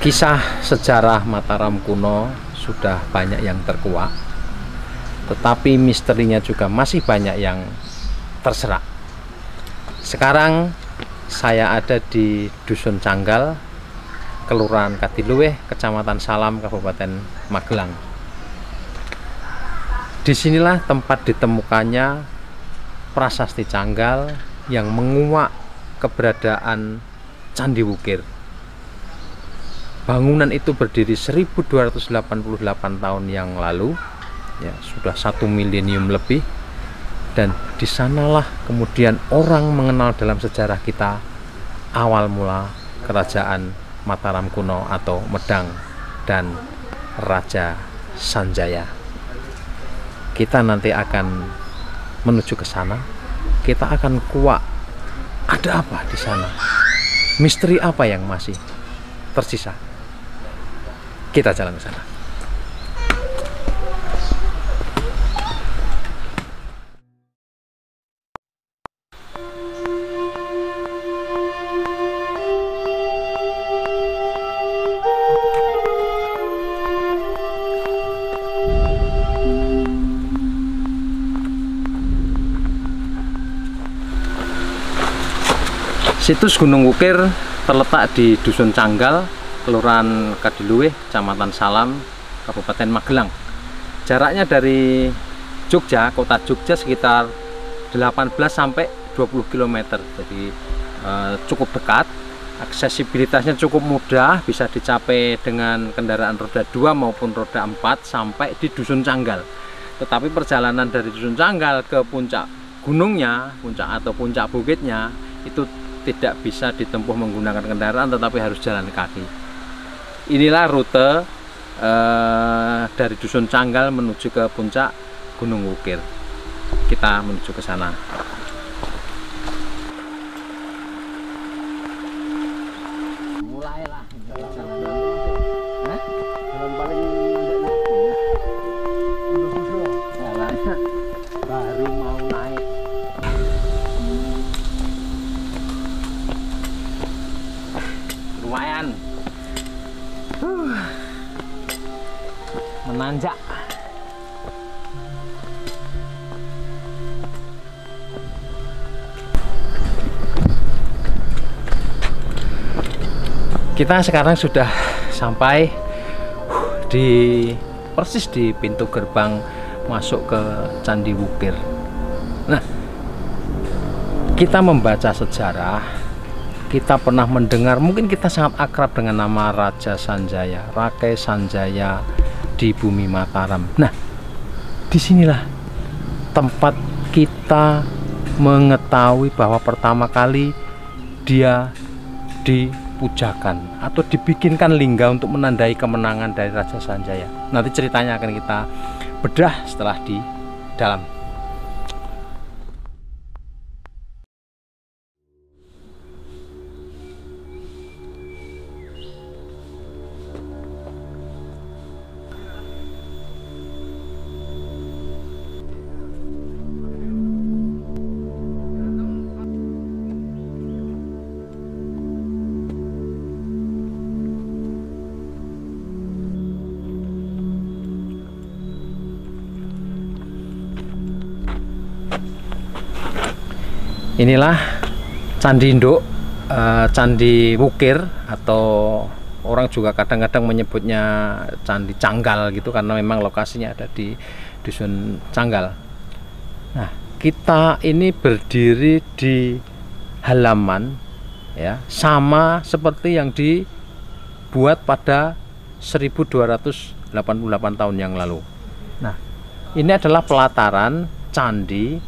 Kisah sejarah Mataram kuno sudah banyak yang terkuak, tetapi misterinya juga masih banyak yang terserak. Sekarang saya ada di Dusun Canggal, Kelurahan Kadiluwih, Kecamatan Salam, Kabupaten Magelang. Disinilah tempat ditemukannya prasasti Canggal yang menguak keberadaan Candi Wukir. Bangunan itu berdiri 1288 tahun yang lalu, ya sudah 1 milenium lebih, dan di sanalah kemudian orang mengenal dalam sejarah kita awal mula kerajaan Mataram kuno atau Medang dan Raja Sanjaya. Kita nanti akan menuju ke sana. Kita akan kuak ada apa di sana, misteri apa yang masih tersisa. Kita jalan ke sana. Situs Gunung Wukir terletak di Dusun Canggal, Kelurahan Kadiluwih, Kecamatan Salam, Kabupaten Magelang. Jaraknya dari Jogja, kota Jogja sekitar 18 sampai 20 km. Jadi cukup dekat. Aksesibilitasnya cukup mudah, bisa dicapai dengan kendaraan roda 2 maupun roda 4 sampai di Dusun Canggal. Tetapi perjalanan dari Dusun Canggal ke puncak gunungnya, puncak bukitnya itu tidak bisa ditempuh menggunakan kendaraan, tetapi harus jalan kaki. Inilah rute dari Dusun Canggal menuju ke puncak Gunung Wukir. Kita menuju ke sana. Mulailah jalan paling baru mau naik. Lumayan menanjak. Kita sekarang sudah sampai persis di pintu gerbang masuk ke Candi Wukir. Nah, kita membaca sejarah, kita pernah mendengar, mungkin kita sangat akrab dengan nama Raja Sanjaya, Rakai Sanjaya di bumi Mataram. Nah, disinilah tempat kita mengetahui bahwa pertama kali dia dipujakan atau dibikinkan lingga untuk menandai kemenangan dari Raja Sanjaya. Nanti ceritanya akan kita bedah setelah di dalam. Inilah Candi Induk, Candi Wukir, atau orang juga kadang-kadang menyebutnya Candi Canggal gitu, karena memang lokasinya ada di Dusun Canggal. Nah, kita ini berdiri di halaman, ya, sama seperti yang dibuat pada 1288 tahun yang lalu. Nah, ini adalah pelataran candi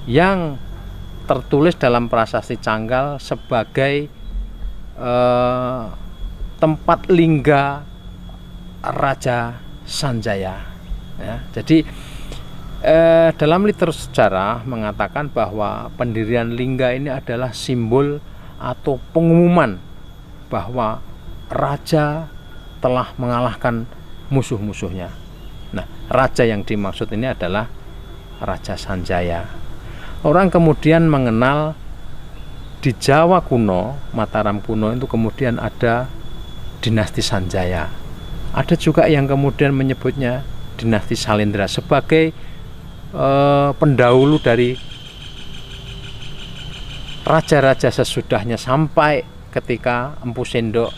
yang tertulis dalam prasasti Canggal sebagai tempat lingga Raja Sanjaya, ya. Jadi dalam literatur sejarah mengatakan bahwa pendirian lingga ini adalah simbol atau pengumuman bahwa raja telah mengalahkan musuh-musuhnya. Nah, raja yang dimaksud ini adalah Raja Sanjaya. Orang kemudian mengenal di Jawa kuno, Mataram kuno itu kemudian ada dinasti Sanjaya. Ada juga yang kemudian menyebutnya dinasti Salendra sebagai pendahulu dari raja-raja sesudahnya sampai ketika Empu Sendok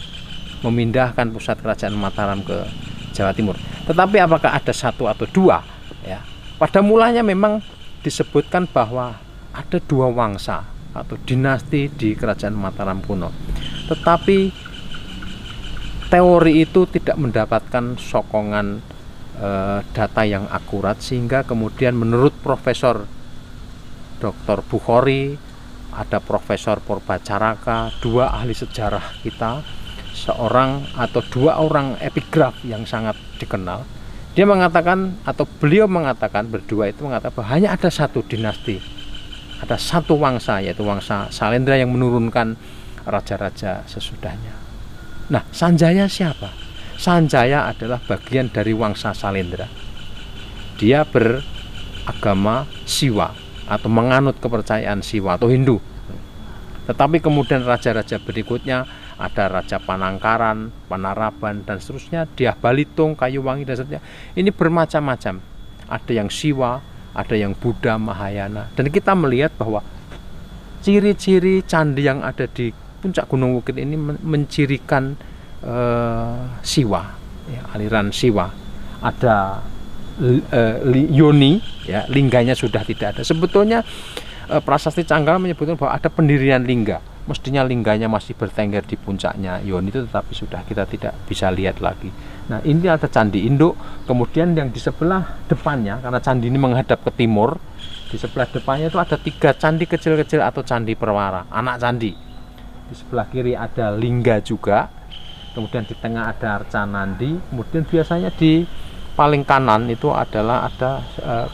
memindahkan pusat kerajaan Mataram ke Jawa Timur. Tetapi apakah ada satu atau dua? Ya, pada mulanya memang disebutkan bahwa ada dua wangsa atau dinasti di kerajaan Mataram kuno. Tetapi teori itu tidak mendapatkan sokongan data yang akurat, sehingga kemudian menurut Profesor Dr. Bukhari, ada Profesor Purbacaraka, dua ahli sejarah kita, seorang atau dua orang epigraf yang sangat dikenal, dia mengatakan atau beliau mengatakan berdua itu mengatakan bahwa hanya ada satu dinasti, ada satu wangsa, yaitu wangsa Salendra yang menurunkan raja-raja sesudahnya. Nah, Sanjaya siapa? Sanjaya adalah bagian dari wangsa Salendra. Dia beragama Siwa atau menganut kepercayaan Siwa atau Hindu. Tetapi kemudian raja-raja berikutnya ada Raja Panangkaran, Panaraban, dan seterusnya, Dyah Balitung, Kayuwangi, dan seterusnya. Ini bermacam-macam. Ada yang Siwa, ada yang Buddha, Mahayana. Dan kita melihat bahwa ciri-ciri candi yang ada di puncak Gunung Wukit ini mencirikan Siwa, ya, aliran Siwa. Ada Yoni, ya, lingganya sudah tidak ada. Sebetulnya Prasasti Canggal menyebutkan bahwa ada pendirian lingga. Mestinya lingganya masih bertengger di puncaknya Yoni itu, tetapi sudah kita tidak bisa lihat lagi. Nah, ini ada Candi Induk. Kemudian yang di sebelah depannya, karena candi ini menghadap ke timur, di sebelah depannya itu ada 3 candi kecil-kecil atau candi perwara, anak candi. Di sebelah kiri ada lingga juga. Kemudian di tengah ada Arcanandi. Kemudian biasanya di paling kanan itu adalah ada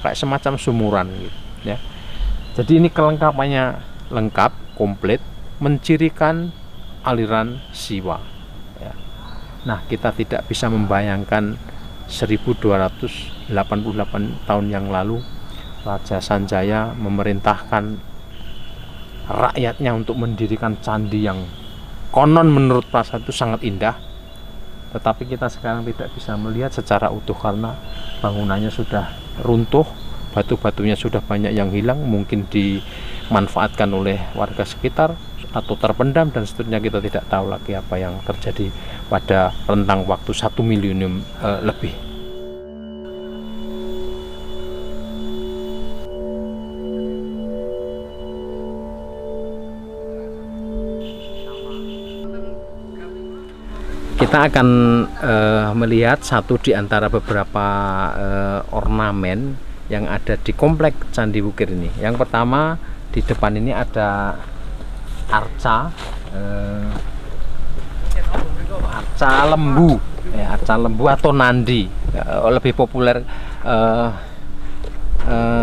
kayak semacam sumuran gitu, ya. Jadi ini kelengkapannya lengkap, komplit, mencirikan aliran Siwa, ya. Nah, kita tidak bisa membayangkan 1288 tahun yang lalu Raja Sanjaya memerintahkan rakyatnya untuk mendirikan candi yang konon menurut prasasti itu sangat indah, tetapi kita sekarang tidak bisa melihat secara utuh karena bangunannya sudah runtuh, batu-batunya sudah banyak yang hilang, mungkin dimanfaatkan oleh warga sekitar atau terpendam dan seterusnya. Kita tidak tahu lagi apa yang terjadi pada rentang waktu 1 milenium lebih. Kita akan melihat satu di antara beberapa ornamen yang ada di komplek Candi Wukir ini. Yang pertama, di depan ini ada arca lembu, ya, arca lembu atau nandi, lebih populer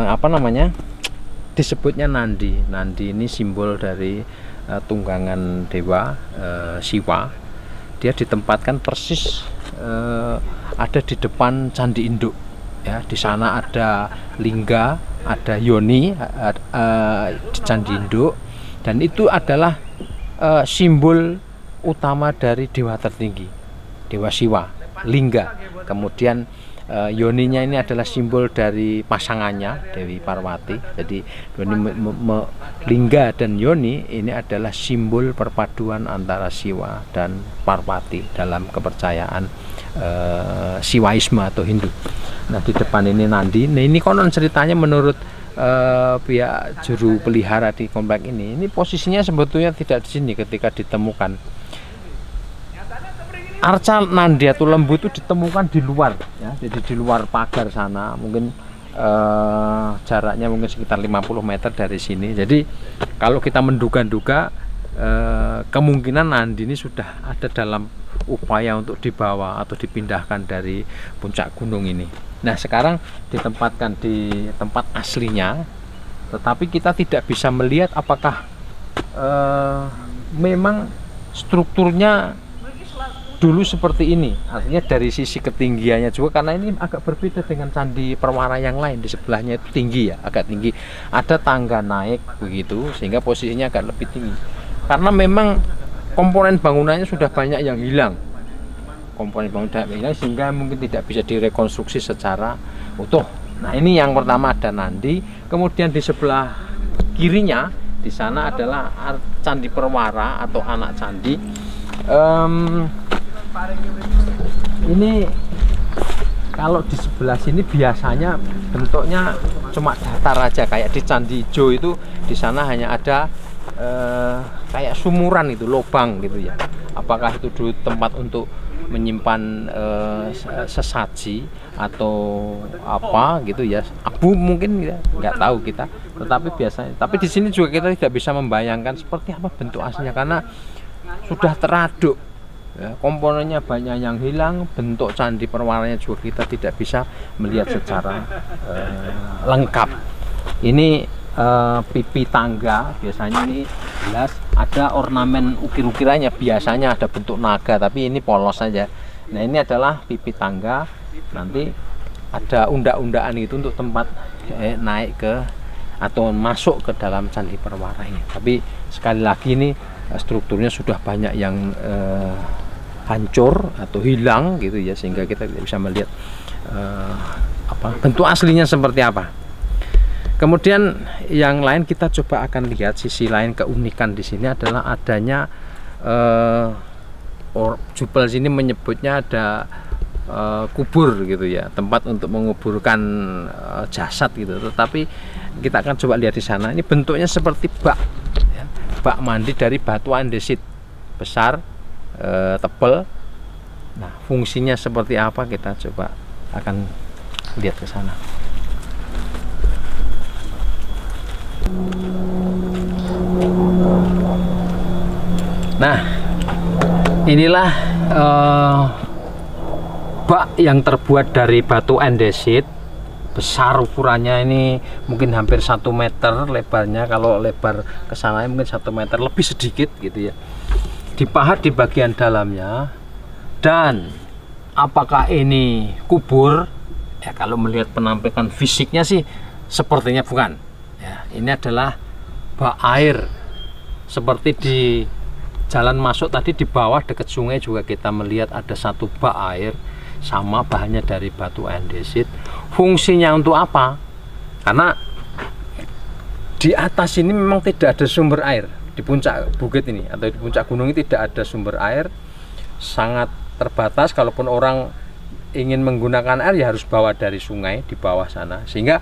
apa namanya, disebutnya nandi. Nandi ini simbol dari tunggangan dewa Siwa. Dia ditempatkan persis ada di depan Candi Induk, ya. Di sana ada lingga, ada Yoni di Candi Induk, dan itu adalah simbol utama dari dewa tertinggi, dewa Siwa, lingga. Kemudian Yoninya ini adalah simbol dari pasangannya, Dewi Parwati. Jadi lingga dan Yoni ini adalah simbol perpaduan antara Siwa dan Parwati dalam kepercayaan Siwaisme atau Hindu. Nah, di depan ini Nandi. Nah, ini konon ceritanya menurut pihak juru pelihara di komplek ini posisinya sebetulnya tidak di sini ketika ditemukan. Arca Nandi atau lembu itu ditemukan di luar, ya, jadi di luar pagar sana, mungkin jaraknya mungkin sekitar 50 meter dari sini. Jadi kalau kita menduga-duga kemungkinan Nandi ini sudah ada dalam upaya untuk dibawa atau dipindahkan dari puncak gunung ini. Nah, sekarang ditempatkan di tempat aslinya, tetapi kita tidak bisa melihat apakah memang strukturnya dulu seperti ini, artinya dari sisi ketinggiannya juga, karena ini agak berbeda dengan candi perwara yang lain. Di sebelahnya itu tinggi, ya, agak tinggi, ada tangga naik begitu, sehingga posisinya agak lebih tinggi karena memang komponen bangunannya sudah banyak yang hilang. komponen bangunan hilang sehingga mungkin tidak bisa direkonstruksi secara utuh. Nah, ini yang pertama ada Nandi. Kemudian di sebelah kirinya di sana adalah Candi Perwara atau anak candi. Ini kalau di sebelah sini biasanya bentuknya cuma datar aja, kayak di Candi Ijo itu di sana hanya ada kayak sumuran itu, lubang gitu ya. Apakah itu dulu tempat untuk menyimpan sesaji atau apa gitu ya, abu mungkin ya, nggak tahu kita. Tetapi biasanya, tapi di sini juga kita tidak bisa membayangkan seperti apa bentuk aslinya karena sudah teraduk ya, komponennya banyak yang hilang, bentuk Candi Perwaranya juga kita tidak bisa melihat secara lengkap. Ini pipi tangga, biasanya ini jelas ada ornamen ukir-ukirannya, biasanya ada bentuk naga tapi ini polos saja. Nah, ini adalah pipi tangga, nanti ada undak-undakan itu untuk tempat naik ke atau masuk ke dalam Candi Perwara ini. Tapi sekali lagi ini strukturnya sudah banyak yang hancur atau hilang gitu ya, sehingga kita tidak bisa melihat bentuk aslinya seperti apa. Kemudian yang lain kita coba akan lihat sisi lain, keunikan di sini adalah adanya Jupel sini menyebutnya ada kubur gitu ya, tempat untuk menguburkan jasad gitu. Tetapi kita akan coba lihat di sana. Ini bentuknya seperti bak, ya, bak mandi dari batu andesit besar, tebal. Nah, fungsinya seperti apa kita coba akan lihat ke sana. Nah, inilah bak yang terbuat dari batu andesit, besar ukurannya, ini mungkin hampir 1 meter lebarnya, kalau lebar ke sana mungkin 1 meter lebih sedikit gitu ya. Dipahat di bagian dalamnya. Dan apakah ini kubur? Ya, kalau melihat penampilan fisiknya sih sepertinya bukan. Ya, ini adalah bak air. Seperti di jalan masuk tadi di bawah dekat sungai juga kita melihat ada satu bak air, sama bahannya dari batu andesit. Fungsinya untuk apa? Karena di atas ini memang tidak ada sumber air, di puncak bukit ini atau di puncak gunung ini tidak ada sumber air, sangat terbatas. Kalaupun orang ingin menggunakan air ya harus bawa dari sungai di bawah sana. Sehingga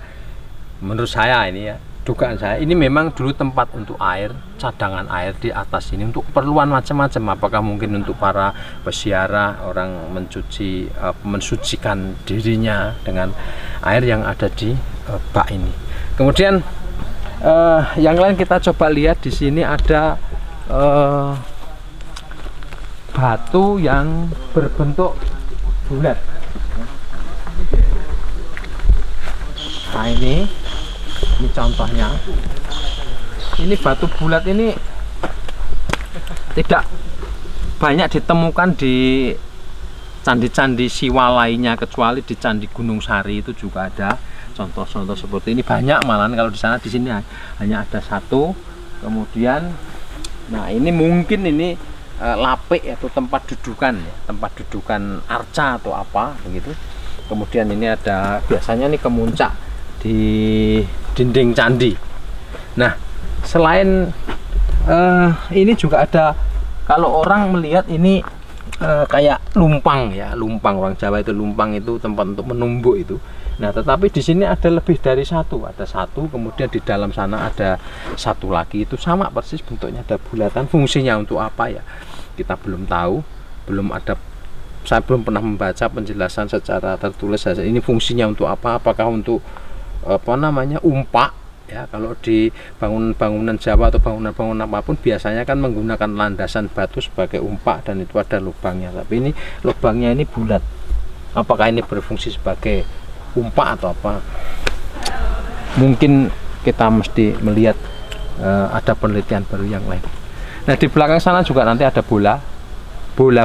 menurut saya ini ya, dugaan saya ini memang dulu tempat untuk air, cadangan air di atas ini untuk keperluan macam-macam. Apakah mungkin untuk para peziarah, orang mensucikan dirinya dengan air yang ada di bak ini. Kemudian yang lain kita coba lihat di sini ada batu yang berbentuk bulat. Nah, ini contohnya. Ini batu bulat ini tidak banyak ditemukan di candi-candi Siwa lainnya, kecuali di Candi Gunung Sari itu juga ada contoh-contoh seperti ini, banyak malahan. Kalau di sana, di sini hanya ada satu. Kemudian nah, ini mungkin ini lapik atau tempat dudukan ya, tempat dudukan arca atau apa begitu. Kemudian ini ada biasanya nih kemuncak di dinding candi. Nah, selain ini juga ada, kalau orang melihat ini kayak lumpang ya, lumpang, orang Jawa itu lumpang itu tempat untuk menumbuk itu. Nah, tetapi di sini ada lebih dari satu, ada satu, kemudian di dalam sana ada satu lagi, itu sama persis bentuknya, ada bulatan. Fungsinya untuk apa ya, kita belum tahu, belum ada, saya belum pernah membaca penjelasan secara tertulis saja. Ini fungsinya untuk apa? Apakah untuk apa namanya, umpak ya? Kalau di bangunan Jawa atau bangunan apapun biasanya kan menggunakan landasan batu sebagai umpak dan itu ada lubangnya. Tapi ini lubangnya ini bulat. Apakah ini berfungsi sebagai umpak atau apa? Mungkin kita mesti melihat ada penelitian baru yang lain. Nah, di belakang sana juga nanti ada bola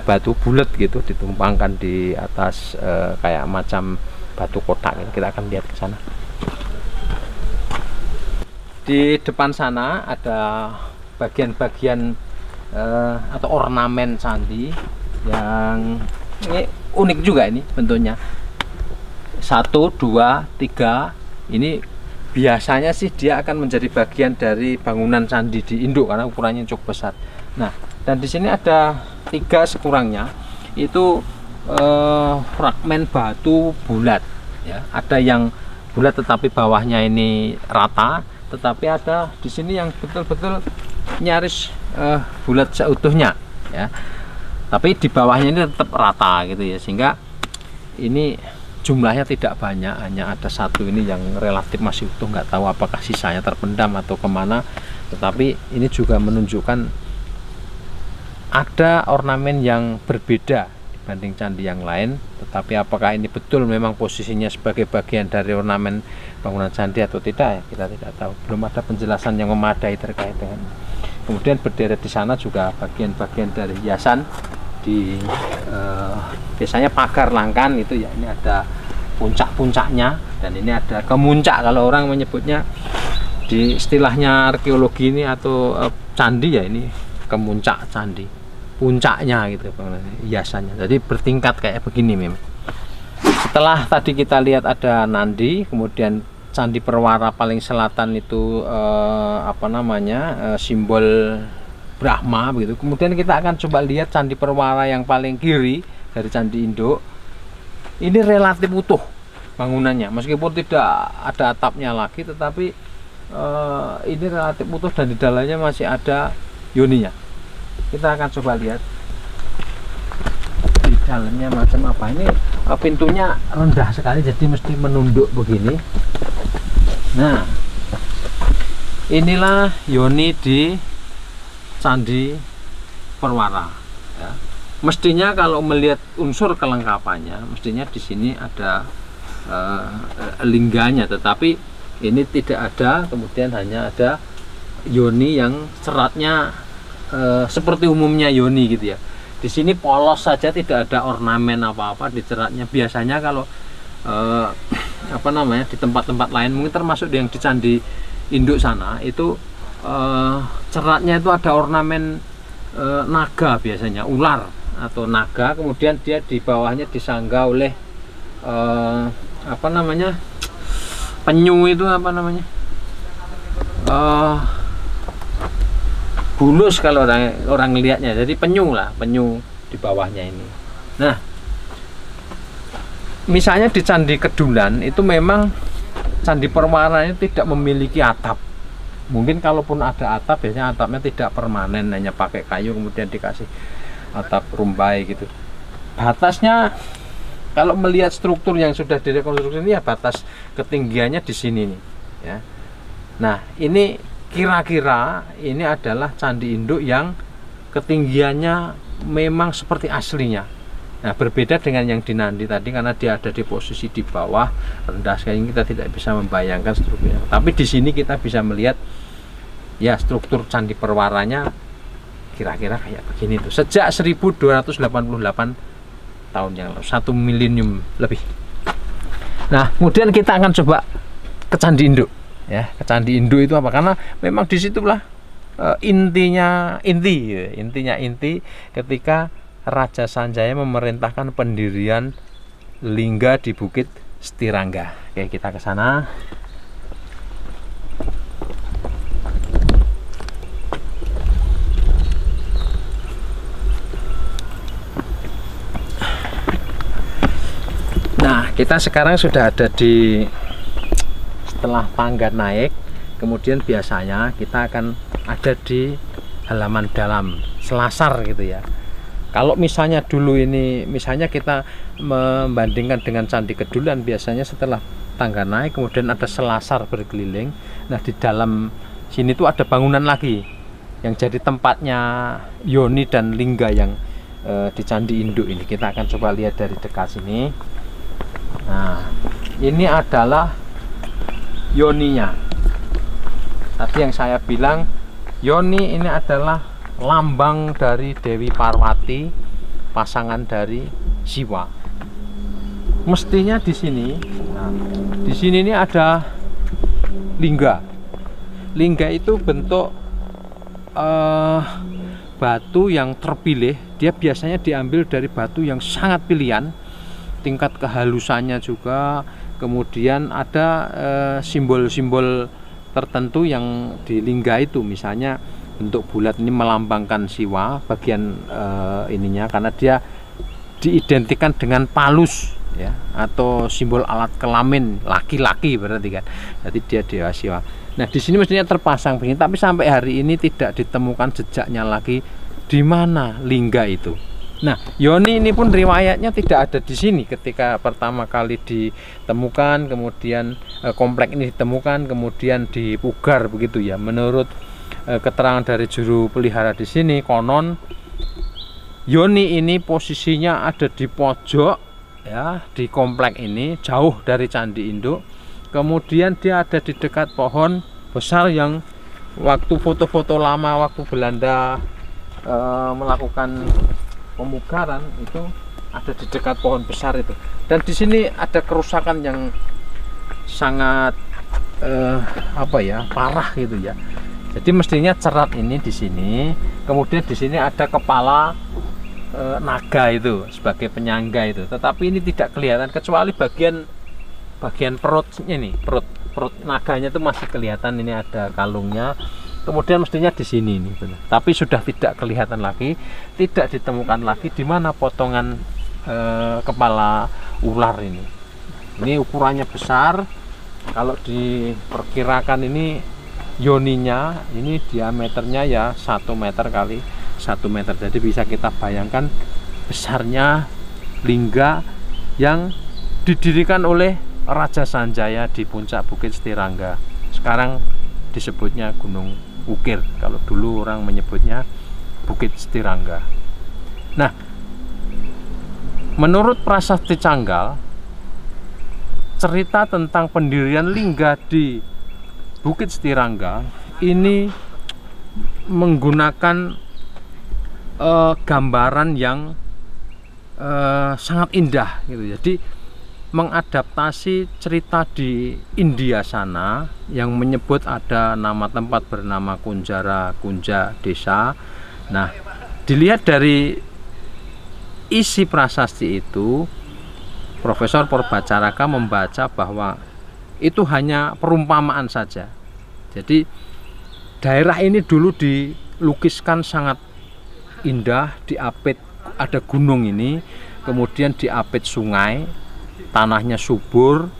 batu bulat gitu ditumpangkan di atas kayak macam batu kotak gitu. Kita akan lihat ke sana. Di depan sana ada bagian-bagian atau ornamen candi yang Ini unik juga ini bentuknya. 1, 2, 3. Ini biasanya sih dia akan menjadi bagian dari bangunan candi di Indo karena ukurannya cukup besar. Nah, dan di sini ada 3 sekurangnya itu fragmen batu bulat ya. Ada yang bulat tetapi bawahnya ini rata, tetapi ada di sini yang betul-betul nyaris bulat seutuhnya ya. Tapi di bawahnya ini tetap rata gitu ya, sehingga ini jumlahnya tidak banyak, hanya ada 1 ini yang relatif masih utuh, nggak tahu apakah sisanya terpendam atau kemana. Tetapi ini juga menunjukkan ada ornamen yang berbeda dibanding candi yang lain. Tetapi apakah ini betul memang posisinya sebagai bagian dari ornamen bangunan candi atau tidak ya, kita tidak tahu. Belum ada penjelasan yang memadai terkait dengan ini. Kemudian berderet di sana juga bagian-bagian dari hiasan di biasanya pagar langkan itu ya. Ini ada puncak-puncaknya dan ini ada kemuncak kalau orang menyebutnya di istilahnya arkeologi ini atau candi ya, ini kemuncak candi, puncaknya gitu hiasannya. Jadi bertingkat kayak begini memang. Setelah tadi kita lihat ada Nandi, kemudian Candi Perwara paling selatan itu simbol Brahma begitu. Kemudian kita akan coba lihat Candi Perwara yang paling kiri dari candi induk. Ini relatif utuh bangunannya, meskipun tidak ada atapnya lagi, tetapi ini relatif utuh dan di dalamnya masih ada yoninya. Kita akan coba lihat di dalamnya macam apa. Ini pintunya rendah sekali, jadi mesti menunduk begini. Nah, inilah yoni di Candi Perwara ya. Mestinya kalau melihat unsur kelengkapannya, mestinya di sini ada lingganya, tetapi ini tidak ada. Kemudian hanya ada yoni yang seratnya seperti umumnya yoni gitu ya. Di sini polos saja, tidak ada ornamen apa-apa di ceratnya. Biasanya kalau di tempat-tempat lain, mungkin termasuk yang di candi induk sana, itu ceratnya itu ada ornamen naga, biasanya ular atau naga. Kemudian dia di bawahnya disangga oleh penyu, itu bulus kalau orang ngelihatnya. Jadi penyu di bawahnya ini. Nah, misalnya di Candi Kedulan itu memang Candi Perwara ini tidak memiliki atap. Mungkin kalaupun ada atap, biasanya atapnya tidak permanen, hanya pakai kayu kemudian dikasih atap rumbai gitu. Batasnya kalau melihat struktur yang sudah direkonstruksi ini ya, batas ketinggiannya di sini nih ya. Nah, ini kira-kira ini adalah candi induk yang ketinggiannya memang seperti aslinya. Nah, berbeda dengan yang di Nandi tadi, karena dia ada di posisi di bawah rendah sekali, kita tidak bisa membayangkan strukturnya. Tapi di sini kita bisa melihat ya struktur Candi Perwaranya kira-kira kayak begini tuh. Sejak 1288 tahun yang lalu, 1 milenium lebih. Nah, kemudian kita akan coba ke Candi Induk ya. Ke Candi Induk itu apa? Karena memang disitulah inti ketika Raja Sanjaya memerintahkan pendirian lingga di Bukit Stirangga. Oke, kita ke sana. Nah, kita sekarang sudah ada di setelah tangga naik, kemudian biasanya kita akan ada di halaman dalam selasar gitu ya. Kalau misalnya dulu ini, misalnya kita membandingkan dengan Candi Kedulan, biasanya setelah tangga naik kemudian ada selasar berkeliling. Nah, di dalam sini tuh ada bangunan lagi yang jadi tempatnya yoni dan lingga yang di Candi Induk ini. Kita akan coba lihat dari dekat sini. Nah, ini adalah yoninya. Tadi yang saya bilang, yoni ini adalah lambang dari Dewi Parwati, pasangan dari Siwa. Mestinya di sini, nah, di sini ini ada lingga. Lingga itu bentuk batu yang terpilih dia biasanya diambil dari batu yang sangat pilihan, tingkat kehalusannya juga, kemudian ada simbol-simbol tertentu yang di lingga itu, misalnya bentuk bulat ini melambangkan Siwa bagian ininya, karena dia diidentikan dengan palus ya, atau simbol alat kelamin laki-laki berarti kan, jadi dia dewa Siwa. Nah di sini mestinya terpasang begini, tapi sampai hari ini tidak ditemukan jejaknya lagi di mana lingga itu. Nah yoni ini pun riwayatnya tidak ada di sini ketika pertama kali ditemukan, kemudian komplek ini ditemukan, kemudian dipugar begitu ya. Menurut keterangan dari juru pelihara di sini, konon yoni ini posisinya ada di pojok ya, di komplek ini jauh dari Candi Induk. Kemudian dia ada di dekat pohon besar yang waktu foto-foto lama waktu Belanda melakukan pemugaran itu ada di dekat pohon besar itu. Dan di sini ada kerusakan yang sangat parah gitu ya. Jadi mestinya cerat ini di sini, kemudian di sini ada kepala naga itu sebagai penyangga itu, tetapi ini tidak kelihatan kecuali bagian perutnya nih, perut naganya itu masih kelihatan, ini ada kalungnya. Kemudian mestinya di sini nih, benar. Tapi sudah tidak kelihatan lagi, tidak ditemukan lagi di mana potongan kepala ular ini. Ini ukurannya besar, kalau diperkirakan ini yoninya ini diameternya ya 1 meter kali 1 meter, jadi bisa kita bayangkan besarnya lingga yang didirikan oleh Raja Sanjaya di puncak Bukit Setirangga. Sekarang disebutnya Gunung Wukir, kalau dulu orang menyebutnya Bukit Setirangga. Nah, menurut Prasasti Canggal, cerita tentang pendirian lingga di Bukit Setirangga ini menggunakan gambaran yang sangat indah gitu. Jadi mengadaptasi cerita di India sana yang menyebut ada nama tempat bernama Kunjara Kunja Desa. Nah, dilihat dari isi prasasti itu, Profesor Poerbatjaraka membaca bahwa itu hanya perumpamaan saja. Jadi daerah ini dulu dilukiskan sangat indah, diapit, ada gunung ini, kemudian diapit sungai, tanahnya subur,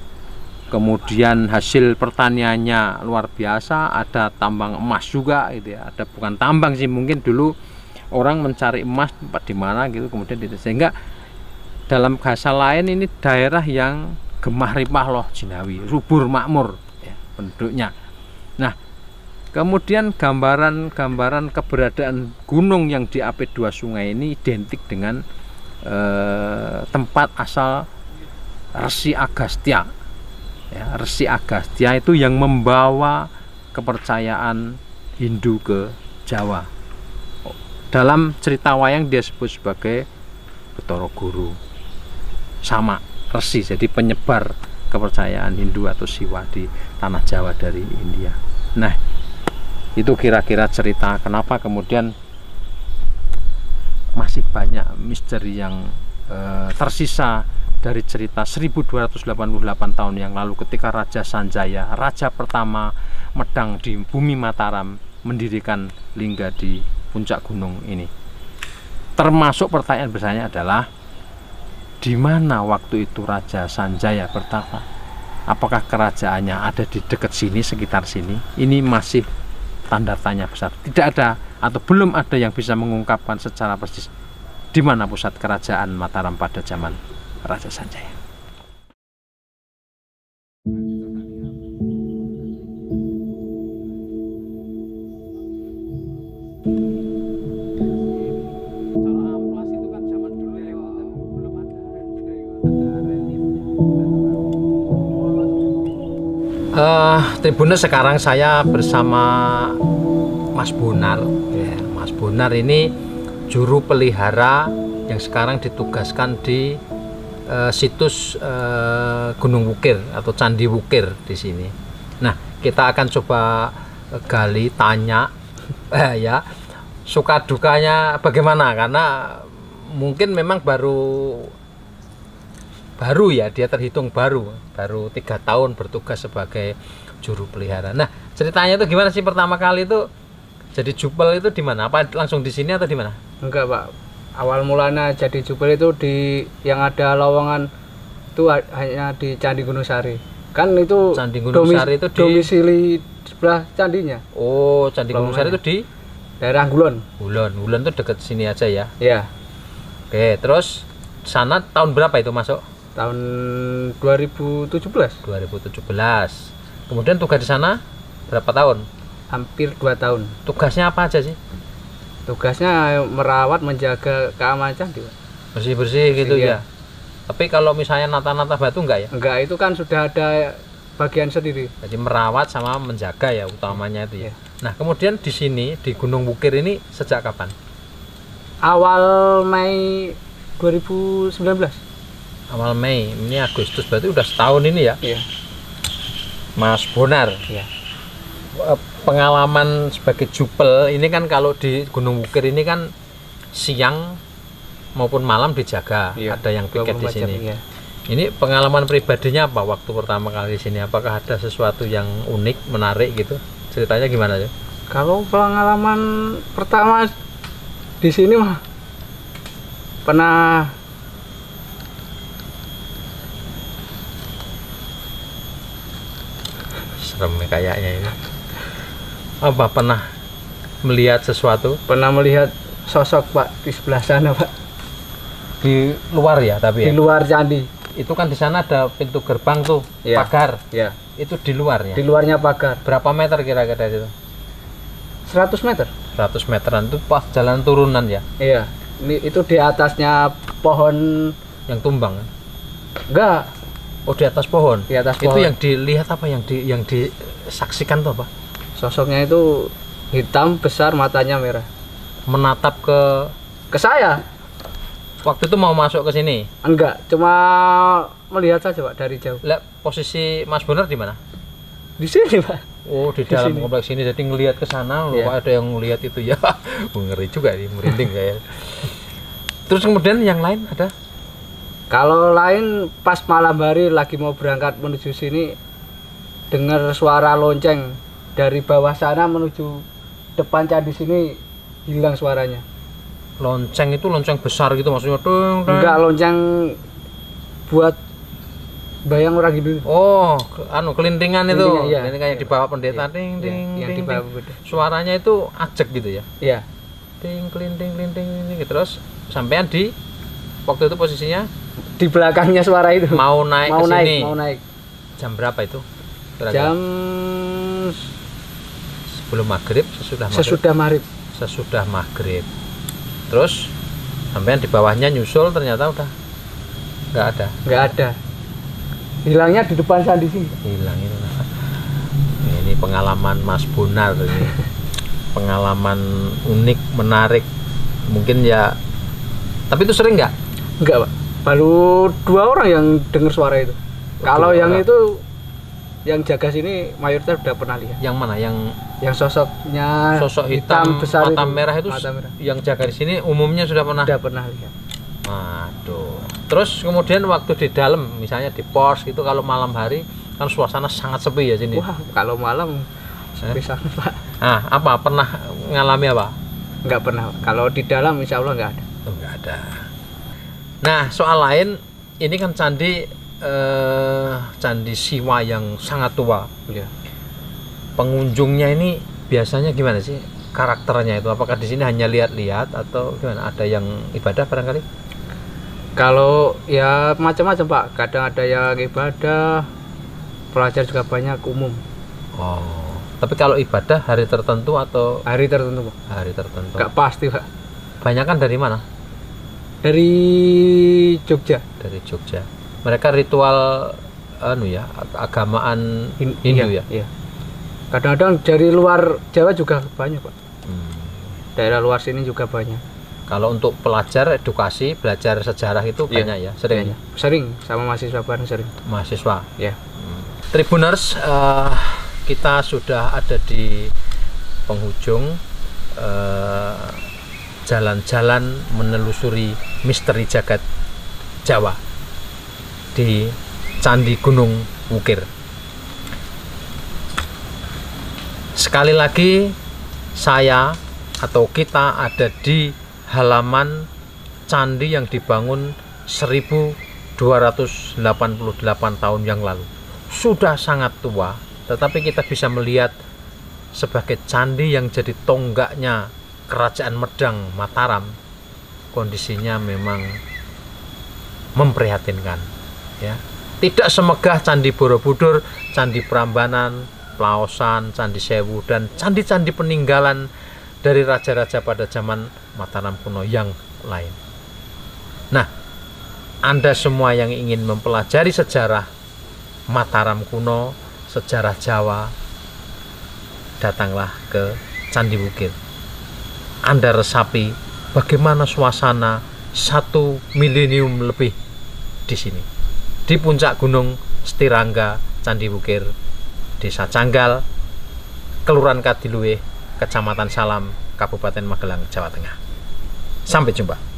kemudian hasil pertaniannya luar biasa, ada tambang emas juga gitu ya. Ada, bukan tambang sih, mungkin dulu orang mencari emas tempat di mana gitu, kemudian sehingga dalam bahasa lain ini daerah yang gemah ripah loh jinawi, subur makmur ya, penduduknya. Nah, kemudian gambaran keberadaan gunung yang diapit dua sungai ini identik dengan tempat asal Resi Agastya ya, Resi Agastya itu yang membawa kepercayaan Hindu ke Jawa. Dalam cerita wayang dia sebut sebagai Bathara Guru, sama Resi, jadi penyebar kepercayaan Hindu atau Siwa di tanah Jawa dari India. Nah, itu kira-kira cerita kenapa kemudian masih banyak misteri yang tersisa dari cerita 1288 tahun yang lalu ketika Raja Sanjaya, raja pertama Medang di bumi Mataram, mendirikan lingga di puncak gunung ini. Termasuk pertanyaan besarnya adalah di mana waktu itu Raja Sanjaya bertapa? Apakah kerajaannya ada di dekat sini, sekitar sini? Ini masih tanda tanya besar. Tidak ada atau belum ada yang bisa mengungkapkan secara persis di mana pusat kerajaan Mataram pada zaman Raja Sanjaya. Tribuners, sekarang saya bersama Mas Bonar ya. Mas Bonar ini juru pelihara yang sekarang ditugaskan di situs Gunung Wukir atau Candi Wukir di sini. Nah, kita akan coba gali, tanya ya suka dukanya bagaimana, karena mungkin memang baru ya, dia terhitung baru 3 tahun bertugas sebagai juru pelihara. Nah, ceritanya itu gimana sih pertama kali itu jadi jupel itu di mana? Apa langsung di sini atau di mana? Enggak, Pak. Awal mulanya jadi jupel itu di yang ada lowongan itu hanya di Candi Gunung Sari. Kan itu Candi Gunung Sari itu domisili sebelah candinya. Oh, Candi Gunung Sari itu di daerah Ngulon. Ngulon itu deket sini aja ya. Iya. Oke, terus sana tahun berapa itu masuk? Tahun 2017. Kemudian tugas di sana berapa tahun? Hampir 2 tahun. Tugasnya apa aja sih? Tugasnya merawat, menjaga keamanan candi, Pak. Bersih-bersih gitu Iya. ya. Tapi kalau misalnya nata-nata batu enggak ya? Enggak, itu kan sudah ada bagian sendiri. Jadi merawat sama menjaga ya utamanya itu ya. Iya. Nah, kemudian di sini di Gunung Wukir ini sejak kapan? Awal Mei 2019. Awal Mei, ini Agustus, berarti udah setahun ini ya. Iya. Mas Bonar, Iya. pengalaman sebagai jupel ini kan kalau di Gunung Wukir ini kan siang maupun malam dijaga, Iya. ada yang piket di 24 sini. jam, iya. Ini pengalaman pribadinya apa waktu pertama kali di sini? Apakah ada sesuatu yang unik, menarik gitu? Ceritanya gimana ya? Kalau pengalaman pertama di sini mah pernah Serem nih kayaknya ini. Apa pernah melihat sesuatu melihat sosok, Pak, di sebelah sana, Pak. di luar ya? Tapi Di ya? luar candi. Itu kan di sana ada pintu gerbang tuh, Iya. pagar. Ya. Itu di luarnya. Di luarnya pagar. Berapa meter kira-kira dari itu? 100 meter. 100 meteran itu pas jalan turunan ya, Iya. Itu di atasnya pohon. yang tumbang. Enggak, Oh, di atas pohon. di atas Itu pohon. yang dilihat apa? Yang disaksikan tuh apa? Sosoknya itu hitam, besar, matanya merah. Menatap Ke saya? waktu itu mau masuk ke sini. Enggak, cuma melihat saja, Pak, dari jauh. Lihat posisi Mas Bonar di mana? Di sini, Pak. Oh, di Di dalam sini. kompleks ini, jadi ngelihat ke sana. Iya. Wah, ada yang ngelihat itu ya. Ngeri juga nih, merinding saya. Terus kemudian yang lain ada? Kalau lain pas malam hari lagi mau berangkat menuju sini, dengar suara lonceng dari bawah sana menuju depan candi sini, hilang suaranya. Lonceng itu lonceng besar gitu maksudnya? Dong, dong. Enggak, lonceng buat bayang orang gitu. Oh, kelintingan itu. Kelintingan, iya. Ini kayak di bawah pendeta, Iya, ding iya, ding yang ding. di bawah ding. pendeta. Suaranya itu ajek gitu ya. Iya, Ding kelinting kelinting gitu. Terus sampean di waktu itu posisinya di belakangnya suara itu. mau naik mau ke naik, sini. mau naik. Jam berapa itu? Kira-kira? Jam sebelum maghrib, sesudah maghrib. sesudah maghrib. Maghrib. Terus sampean di bawahnya nyusul, ternyata udah nggak ada. Nggak ada. Hilangnya di depan candi sini. Hilang itu. Ini pengalaman Mas Bonar ini. Pengalaman unik, menarik. Mungkin ya. Tapi itu sering nggak? Enggak, Pak. Baru 2 orang yang dengar suara itu. Kalau yang orang. itu yang jaga sini mayoritas udah pernah lihat. Yang mana? Yang sosoknya Sosok hitam, besar mata itu. merah itu Mata merah. yang jaga di sini umumnya sudah pernah. Udah pernah lihat. Aduh. Terus kemudian waktu di dalam, misalnya di pos gitu, kalau malam hari kan suasana sangat sepi ya sini. Wah, kalau malam bisa, Pak. Ah, apa pernah ngalami apa? Enggak pernah, Pak. Kalau di dalam insya Allah enggak ada. Oh, nggak ada. Nah, soal lain, ini kan candi candi Siwa yang sangat tua. Iya. Pengunjungnya ini biasanya gimana sih karakternya itu? Apakah di sini hanya lihat-lihat atau gimana? Ada yang ibadah barangkali? Kalau ya macam-macam, Pak. Kadang ada yang ibadah, pelajar juga banyak, umum. Oh, tapi kalau ibadah hari tertentu atau Hari tertentu, Pak. hari tertentu? Enggak pasti, Pak. Banyak kan dari mana? Dari Jogja. Dari Jogja. Mereka ritual agamaan Hindu ya. Iya. Kadang-kadang dari luar Jawa juga banyak, Pak. Hmm. Daerah luar sini juga banyak. Kalau untuk pelajar edukasi, belajar sejarah itu Iya, banyak ya, sering ya? Sering sama mahasiswa bareng sering. Mahasiswa. Ya. Tribuners, kita sudah ada di penghujung jalan-jalan menelusuri misteri jagat Jawa di Candi Gunung Wukir. Sekali lagi saya atau kita ada di halaman candi yang dibangun 1288 tahun yang lalu. Sudah sangat tua, tetapi kita bisa melihat sebagai candi yang jadi tonggaknya Kerajaan Medang Mataram. Kondisinya memang memprihatinkan, ya. Tidak semegah Candi Borobudur, Candi Prambanan, Plaosan, Candi Sewu, dan candi-candi peninggalan dari raja-raja pada zaman Mataram kuno yang lain. Nah, Anda semua yang ingin mempelajari sejarah Mataram kuno, sejarah Jawa, datanglah ke Candi Wukir. Anda resapi bagaimana suasana 1 milenium lebih di sini, di puncak Gunung Setirangga, Candi Wukir, Desa Canggal, Kelurahan Kadiluwih, Kecamatan Salam, Kabupaten Magelang, Jawa Tengah. Sampai jumpa.